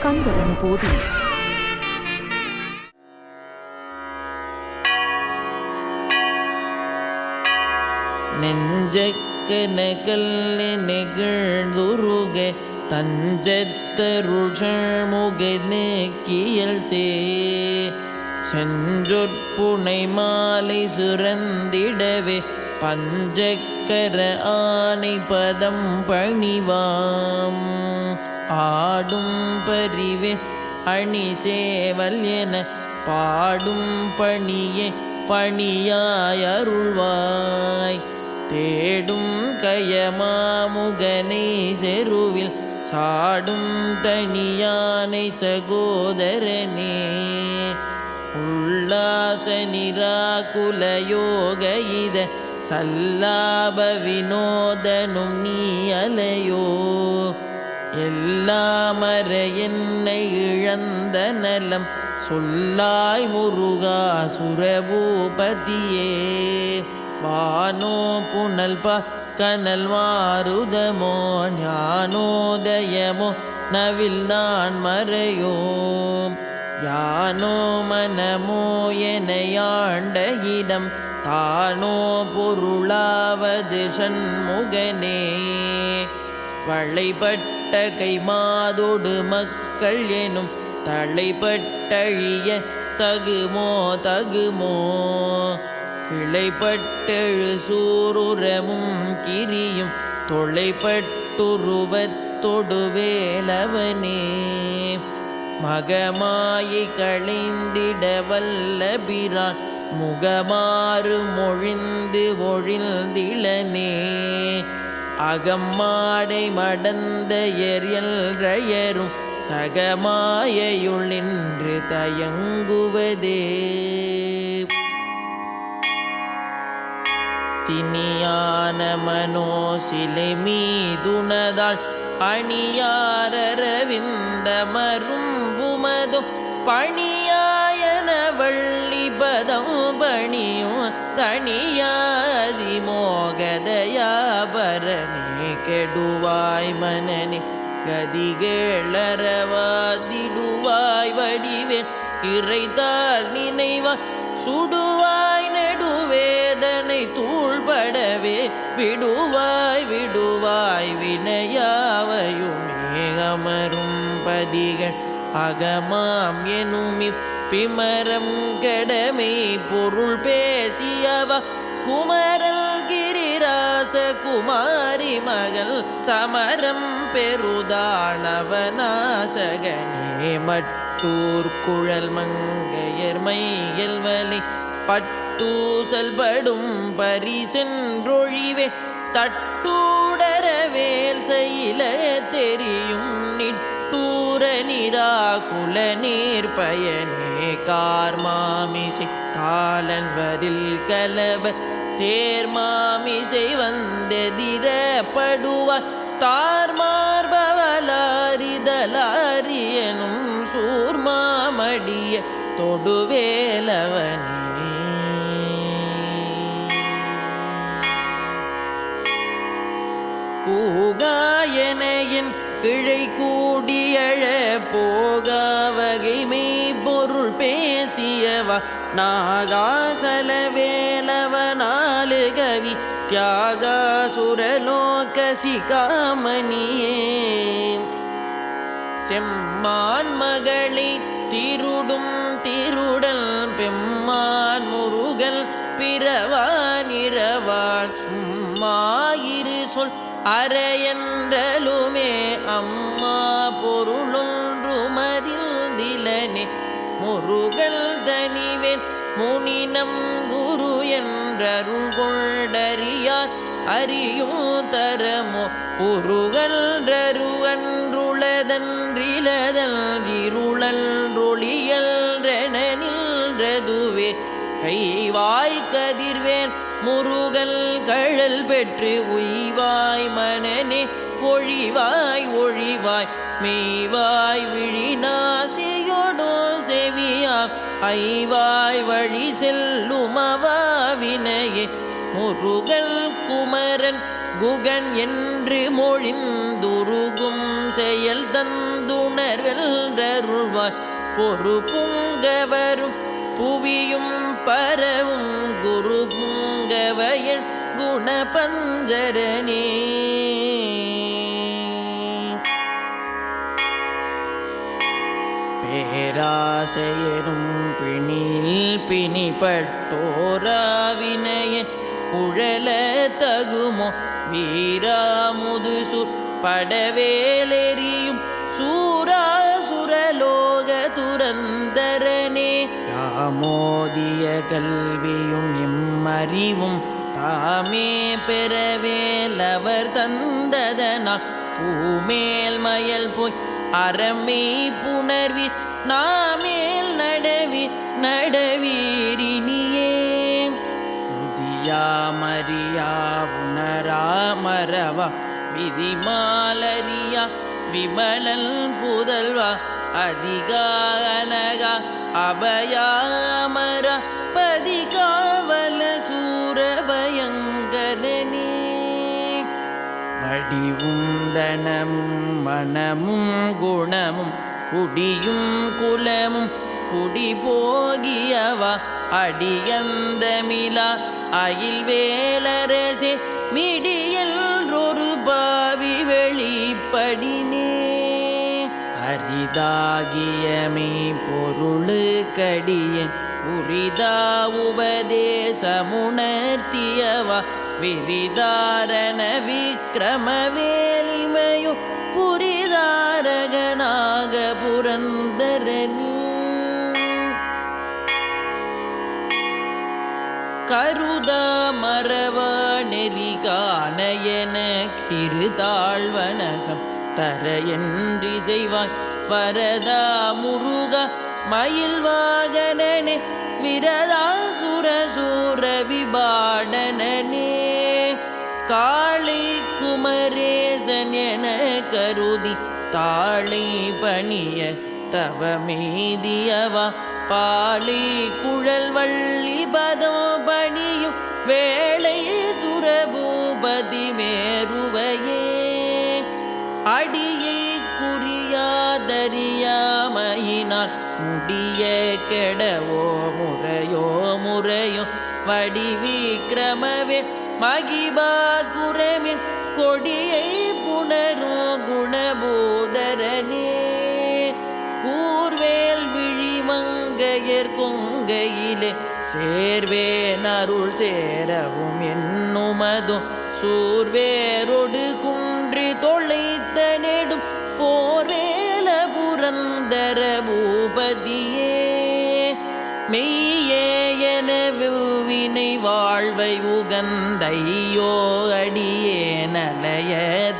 கந்தரனுபூதி. நெஞ்சக்கன கல்லு நெகிழ்ந்துருக தஞ்சத்தருள் முக நெக்கியல் செஞ்சொற்புனை மாலை சுரந்திடவே பஞ்சக்கர ஆனை பதம் பணிவாம் ஆடும் பரிவே அணி சேவல் என பாடும் பணியே பணியாய் அருள்வாய் தேடும் கயமாமுகனை செருவில் சாடும் தனியானை சகோதரனே உல்லாச நிராகுல யோக இத சல்லாப வினோதனும் நீ அலையோ எல்லாமற என்னை இழந்த நலம் சொல்லாய் முருகா சுரபூபதியே வானோ புனல் கனல் மாருதமோ ஞானோதயமோ நவில் நான் மறையோ யானோ மனமோ எனையாண்ட இடம் தானோ பொருளாவது சண்முகனே வளைபட்ட கை மாதோடு மக்கள் எனும் தலைப்பட்டழிய தகுமோ கிளைப்பட்டெழு சூருரமும் கிரியும் தொலைப்பட்டுருவத்தொடு வேலவனே மகமாயை களைந்திட வல்லபிரான் முகமாறு மொழிந்து ஒழிந்திலனே அகம்மாடை மடந்த எரியல்றையரும் சகமாயுள்ளின்று தயங்குவதே தினியான மனோ சிலை மீதுனதாள் அணியாரவிந்த மரும்புமதும் பணியாயன வள்ளி பதம் பணியும் தனியாதி மோகதயாபரணே கெடுவாய் மனனே கதிகேளரவாதிடுவாய் வடிவேன் இறைத்தால் நினைவாய் சுடுவாய் நெடுவேதனை தூள்படவே விடுவாய் வினையாவையுமே அமரும் பதிகள் அகமாம் எனுமி பிமரம் கடமை பொருள் பேசியவா குமரல் கிரிராச குமாரி மகள் சமரம் பெருதானவநாசகனே மட்டூர் குழல் மங்கையர் மையல்வலை பட்டூசல் படும் பரிசென்றொழிவே தட்டூடரவேல் செயல தெரியும் நிட்டூர நிராகுல நீர் பயனே கார்மாமிசை காலன்வதில் கலப தேர்மாமிசை வந்தெதிரப்படுவார் தார்மார்பவலாரிதலாரியனும் சூர்மாமடிய தொடுவேலவனே கூகாயனையின் கிளை கூடியழ போகா வகைமை பொருள் பேசியவா நாகாசல வேலவனாலு கவி தியாகாசுரலோகசிகாமணியே செம்மான் மகளை திருடும் திருடல் பெம்மான் முருகல் பிறவானிரவாள் சும்மாயிரு சொல் அறையன்றலுமே அம்மா பொருளொன்றுமறிந்திலனே முருகல் தனிவேன் முனினம் குரு என்றருள் கொண்டறியார் அறியும் தரமோ உருகல்றருகன்றுளதன்றிலதல் இருளன்றொழியல்றெனில்றதுவே கைவாய் கதிர்வேன் முருகல் கழல் பெற்று உய்வாய் மனனே ஒழிவாய் மெய்வாய் விழிநாசியோடோ செவியா ஐவாய் வழி செல்லுமவாவினையே முருகல் குமரன் குகன் என்று மொழிந்துருகும் செயல் தந்துணர் வென்றருள்வாய் பொறு புங்கவரும் புவியும் பரவும் குரு புங்கவயன் குணபஞ்சரனே. பேராசையனும் பிணியில் பிணிப்பட்டோராவினையன் உழல தகுமோ வீராமுதுசு படவேலெறியும் சூராசுரலோக துரந்தரனே. யாமோதிய கல்வியும் எம்மறிவும் தாமே பெறவேலவர் தந்ததனா பூமேல் மயல் போய் அறமே புணர்வி நாமேல் நடவீரினியே. உதியாமறியா உணராமரவா விதிமாலரியா விமலன் புதல்வா அதிகா அனகா அபயா அமர பதிகாவல சூரபயங்கரனே. வடிவும் தனமும் மனமும் குணமும் குடியும் குலமும் குடி போகியவா அடியந்தமிழா அயில் வேலரசே மிடியல்றொரு பாவி வெளிப்படினே. அரிதாகியமே பொருளு கடியன் உரிதா உபதேசமுணர்த்தியவா விரிதாரண விக்கிரமவேலிமையோ புரிதாரகனாக புரந்தரனே. கருதா மரவா நெறிகானயன கிருதாழ்வனசம் தர என்றி செய்வாய் வரதா முருக மயில் வாகனனே விரதாசுர சூர விபாடனனே. காளை குமரேசன் என கருதி தாளை பணிய தவமேதியவா பாளை குழல் வள்ளி பதம் பணியும் வேளை சுரபூபதி மேருவையே. அடியை குறியாதறியாமையினால் முடிய கெடவோ முறையோ வடிவிக்கிரமவே மகிபா குரமின் கொடியை புணரும் குணபூதரனே. கூர்வேல் விழிமங்கையர் கொங்கையிலே சேர்வேன் அருள் சேரவும் என்னுமதும் சூர்வேரொடு குன்றி தொலைத்த நெடும் போர்வேல புரந்தர பூபதியே. மெய்யே என வினை வாழ்வை உகந்தையோ அடியே நலைய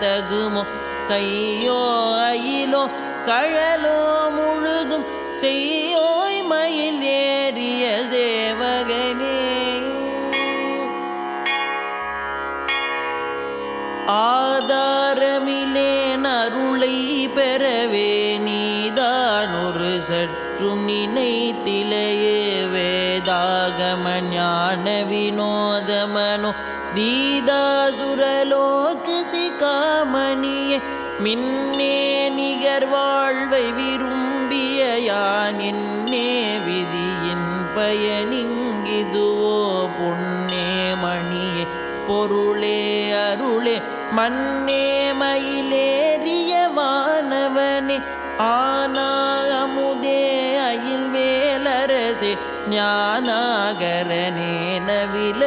தகுமோ கையோ அயிலோ கழலோ முழுதும் செய்யோய் மயில் ஏறிய சேவகனே. ஆதாரமிலேன் அருளை பெறவே நீதானொரு சற்றும் நினைத்திலையே. வேதாகம ஞான வினோதமனோ தீதாசுரலோக்கு சிகாமணியே. மின்னே நிகர் வாழ்வை விரும்பிய யான் என்னே விதியின் பயனிங்கிதுவோ பொன்னே மணியே பொருளே அருளே மன்னே மயிலேறிய வானவனே. ஆனா அமுதே அயில் வேலரசே ஞானாகரனே நவில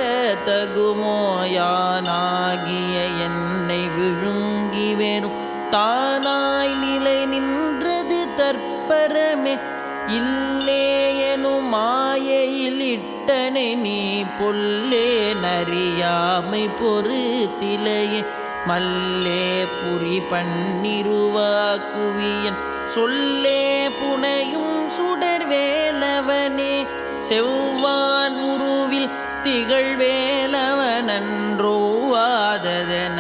தகுமோ யானாகிய என்னை விழுங்கி வெறும் தானாய் நிலை நின்றது தற்பரமே. இல்லே எனும் மாயையில் இட்டனை நீ பொல்லே நறியாமை பொறுத்திலையே. மல்லே புரி பன்னிருவாக்குவியன் சொல்லே புனையும் சுடர்வேலவனே. செவ்வான் உருவில் திகழ்வேலவனன்றோவாததென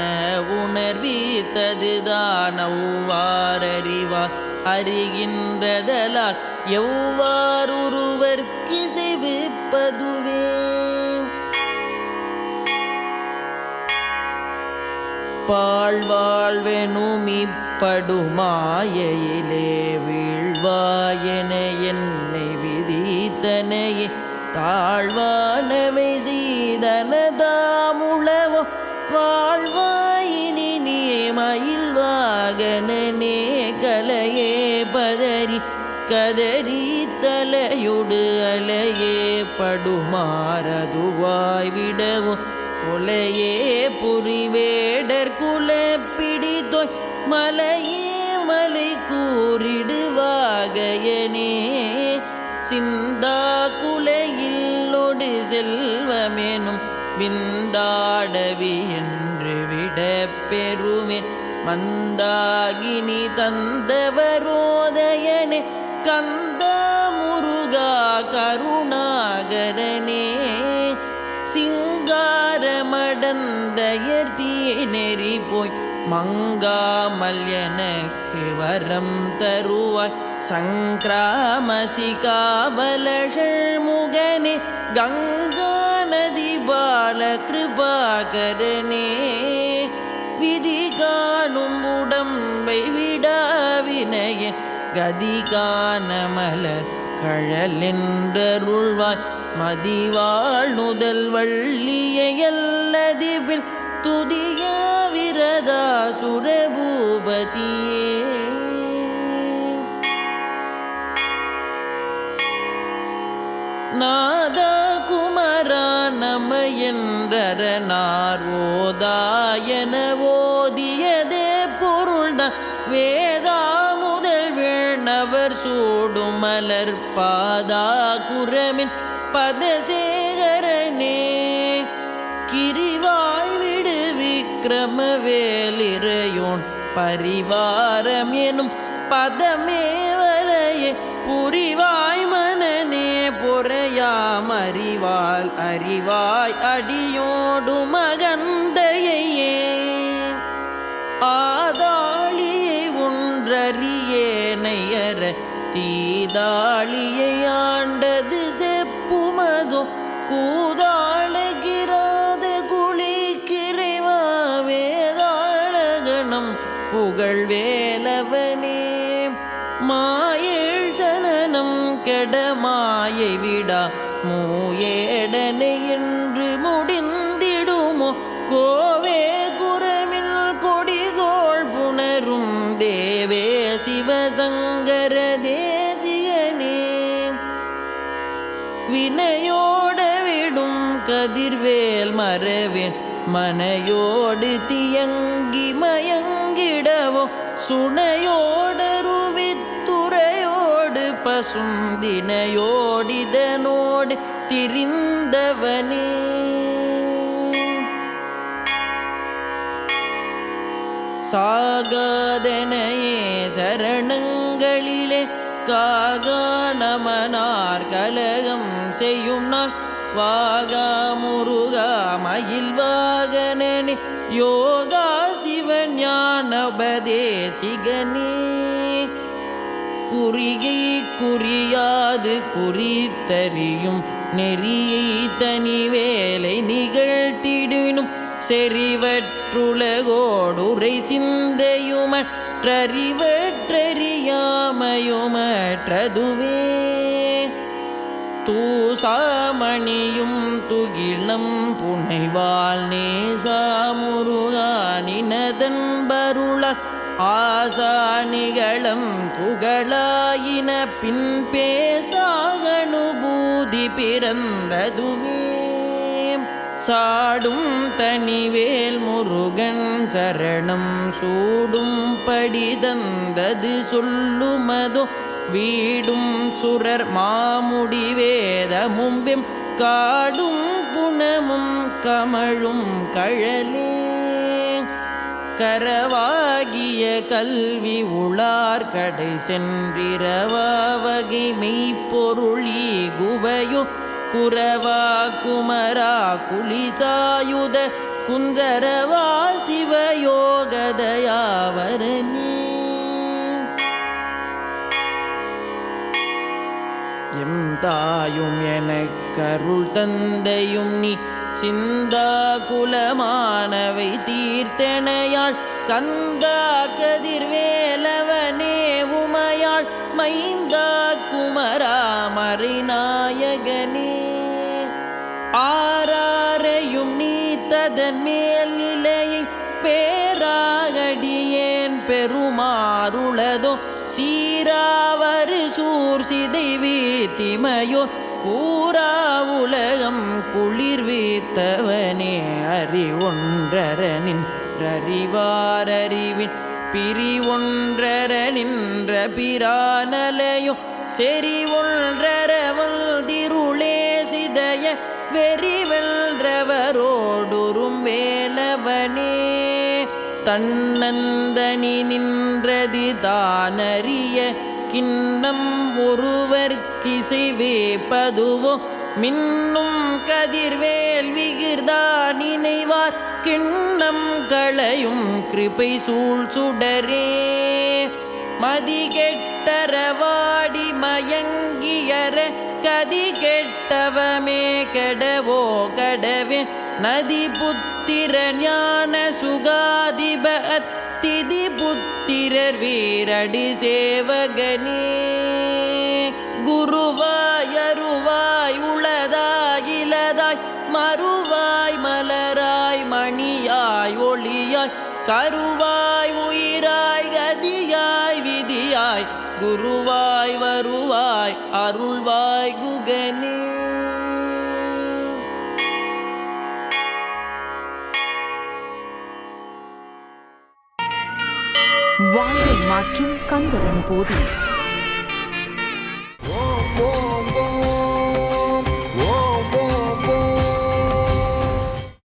உணர்வித்ததுதான் அவ்வாறறிவார் அறிகின்றதலால் எவ்வாறுருவர்க்கு செவிப்பதுவே. பாழ்வாழ்வெனுமிப்படுமாயையிலே வீழ்வாயென என்னை விதித்தனையே தாழ்வானவை செய்தனதாமுளவோ வாழ்வாயினி நீ மயில் வாகனனே கலையே பதறி கதறி தலையொடு அலையே படுமாறதுவாய் விடவும் கொலையே புரிவேடர் குலப்பிடித்தோய் மலையே மலை கூறிடுவாகையனே சிந்தா குலையில்லொடு செல்வமெனும் விந்தாடவி என்று விட பெருமேன் மந்தாகினி தந்தவரோதயனே கந்த முருகா கருணாகரனே சிங்காரமடந்தயர் தீநெறி போய் மங்காமல் எனக்கு வரம் தருவாய் சங்கிராமசிகாபலஷள் முகனே கங்கா நதி பால கிருபாகரனே விதி காணும் உடம்பை விடாவினையன் கதி காண மலர் கழலென்றருள்வாய் மதிவாழ் நுதல் வள்ளியல்லதிவில் துதிய விரதா சுரபூபதியே நாதா குமரா நம என்றரனார் ஓதாயன ஓதியதே பொருள்தான் வேதா முதல் வேணவர் சூடும் மலர் பாதா குரமின் பதசேகரனே கிரிவாய் விடு விக்கிரமவேலிரையோன் பரிவாரம் எனும் பதமேவரையே புரிவாய் மனநே பொறையாம் அறிவால் அறிவாய் அடியோடு மகந்தையே ஆதாளியை ஒன்றறியேனையற தீதாளியை ஆண்டது செப்புமதோ கூதாளகிராத குளிக்கிறைவா வேதாளகணம் புகழ்வேலவனே மாயேழ் சனனம் கெடமாயை விடா மூயேடனை என்று முடிந்திடுமோ கோவே குரமில் கொடிதோள் புணரும் தேவே சிவசங்கர தேசியனே வினையோட விடும் கதிர்வேல் மரவேன் மனையோடு தியங்கி மயங்கிடவோ சுனையோடருவித்துறையோடு பசுந்தினையோடிதனோடு திரிந்தவனே சாகாதனையே சரணங்களிலே காகா நமனார் கலகம் செய்யும் நான் வாகா முருகா மயில் வாகனனே யோகா சிவஞானோபதேசிகனே குறியை குறியாது குறித்தறியும் நெறியை தனி வேலை நிகழ்த்திடினும் செறிவற்றுலகோடுரை சிந்தையுமற்றறிவற்றறியாமையுமற்றதுவே தூசாமணியும் துகிலம் புனைவாள் நேசாமுருகானினதன் பருளால் ஆசானிகளம் துகளாயின பின் பேசாகனுபூதி பிறந்ததுவே சாடும் தனிவேல் முருகன் சரணம் சூடும் படி தந்தது சொல்லுமதோ வீடும் சுரர் மாமுடி வேதமும் வெம் காடும் புனமும் கமழும் கழலே கரவாகிய கல்வி உளார் கடை சென்றிரவாவகை மெய்ப்பொருளி குவையோ குரவா குமரா குலிசாயுத குந்தரவா சிவயோகதயாவரனே எம் தாயும் எனக்கருள் தந்தையும் நீ சிந்தா குலமானவை தீர்த்தனையாள் கந்தா கதிர்வேலவனே உமையாள் மைந்தா குமரா மறைநாயகனே ஆராரையும் நீத்ததன் மேல் நிலையை பேராகடியேன் பெருமாறுளதோ சீராவரு சூர் சிதை வீத்திமையோ கூரா உலகம் குளிர்வித்தவனே அறிவொன்றரனின் அறிவாரறிவின் பிரிவொன்றர நின்ற பிரானலையோ செறி ஒன்றரவல் திருளே சிதைய வெறிவெல்றவரோடுறும் வேலவனே தன்னந்தனி நின்றது தானறிய கிண்ணம் ஒருவர்க்கிசைவேப்பதுவோ மின்னும் கதிர்வேல் விகிர்தா நினைவார் கிண்ணம் களையும் கிருபை சூழ் சுடரே மதி கெட்டரவாடி மயங்கியர கதி கெட்டவமே கெடவோ கடவே நதி புத்திர ஞான சுகாதிபத் திதி புத்திரர் வீரடி சேவகனே குருவாய் அருவாய் உளதாய் இலதாய் மறுவாய் மலராய் மணியாய் ஒளியாய் கருவாய் உயிராய் கதியாய் விதியாய் குருவாய் வருவாய் அருள்வாய் குகனே வாழ்வை மாற்றும் கந்தரன் போது